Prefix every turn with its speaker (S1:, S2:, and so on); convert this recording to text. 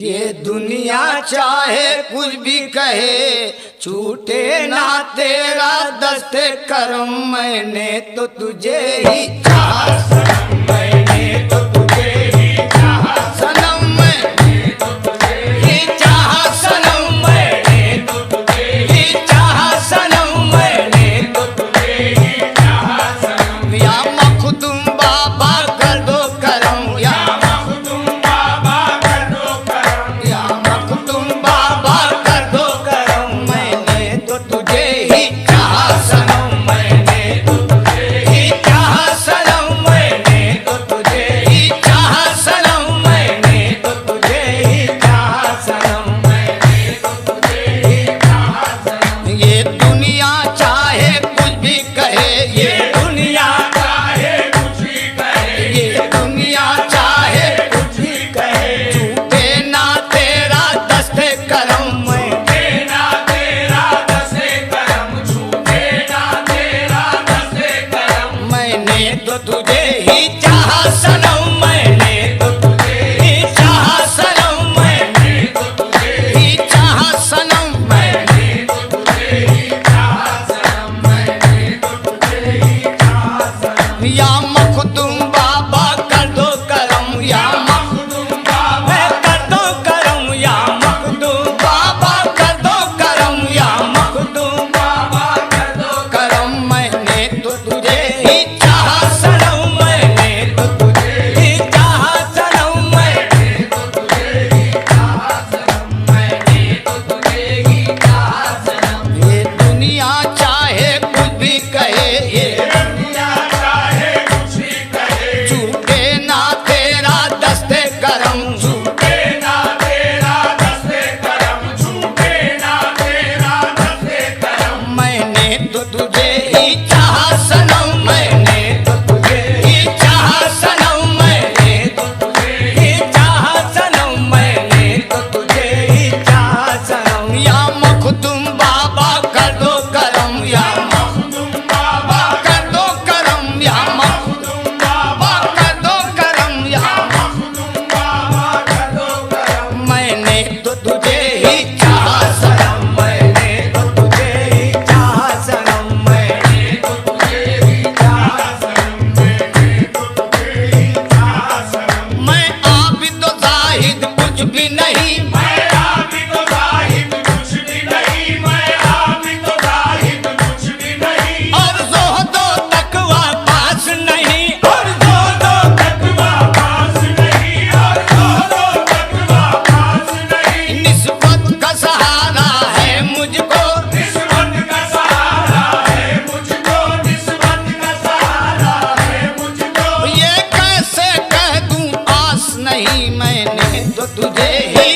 S1: ये दुनिया चाहे कुछ भी कहे, छूटे ना तेरा दस्ते करम। मैंने तो तुझे ही चाहा सनम, मैंने तो तुझे ही चाहा सनम, मैंने तो तुझे ही चाहा सनम, मैंने तो तुझे ही चाहा सनम, मैंने तो तुझे ही चाहा सनम। या मखदूम बाबा कर दो करम, या मखदूम बाबा कर दो करम, या मखदूम बाबा कर दो करम। मैंने तो तुझे ही चाहा सनम, मैंने तो तुझे ही चाहा सनम, मैंने तो तुझे ही चाहा सनम, मैंने तो तुझे ही चाहा सनम, मैंने तो तुझे ही चाहा सनम। ये दुनिया चाहे कुछ भी कहे, ये दुनिया चाहे कुछ भी कहे, ये दुनिया चाहे कुछ भी कहे, छूटे ना तेरा दस्ते करम, छूटे ना तेरा दस्ते करम, छूटे ना तेरा दस्ते करम। मैंने तो तुझे ही चाहा सनम, मैंने तो तुझे ही चाहा सनम, मैंने तो तुझे ही चाहा सनम, मैंने तो तुझे ही चाहा सनम, मैंने तो तुझे ही चाहा सनम। या मखदूम बाबा कर दो करम, या मखदूम बाबा कर दो करम, या मखदूम बाबा कर दो करम, या मखदूम बाबा कर दो करम। मैंने तो तुझे ही चाहा सनम, मैंने तो तुझे ही चाहा सनम, मैंने तो तुझे ही चाहा सनम, मैंने तो तुझे ही चाहा सनम। ये दुनिया चाहे कुछ भी कहे, ये दुनिया चाहे कुछ भी कहे, छूटे ना तेरा दस्ते करम, छूटे ना तेरा दस्ते करम, छूटे ना तेरा दस्ते करम। मैंने तो तुझे ही चाहा सनम, मैंने तो तुझे ही चाहा सनम, मैंने तो तुझे ही चाहा सनम, मैंने तो तुझे ही चाहा सनम। या मखदूम बाबा कर दो करम, या मखदूम बाबा कर दो करम, या मखदूम बाबा कर दो करम, या मखदूम बाबा कर दो करम। मैंने तो तुझे ही चाहा सनम, मैंने तो तुझे ही चाहा सनम, मैंने तो तुझे ही चाहा सनम, मैंने तो तुझे ही चाहा सनम। मैं आबिद व जाहिद कुछ भी नहीं, मैं आबिद व जाहिद कुछ भी नहीं, मैं आबिद व जाहिद कुछ भी नहीं। और ज़ुहद व तक़वा पास नहीं, और ज़ुहद व तक़वा पास नहीं, और ज़ुहद व तक़वा पास नहीं। निस्बत का सहारा है मुझको, निस्बत का सहारा है मुझको, निस्बत का सहारा है मुझको। ये कैसे कह दूं आस नहीं, मैंने तो तुझे ही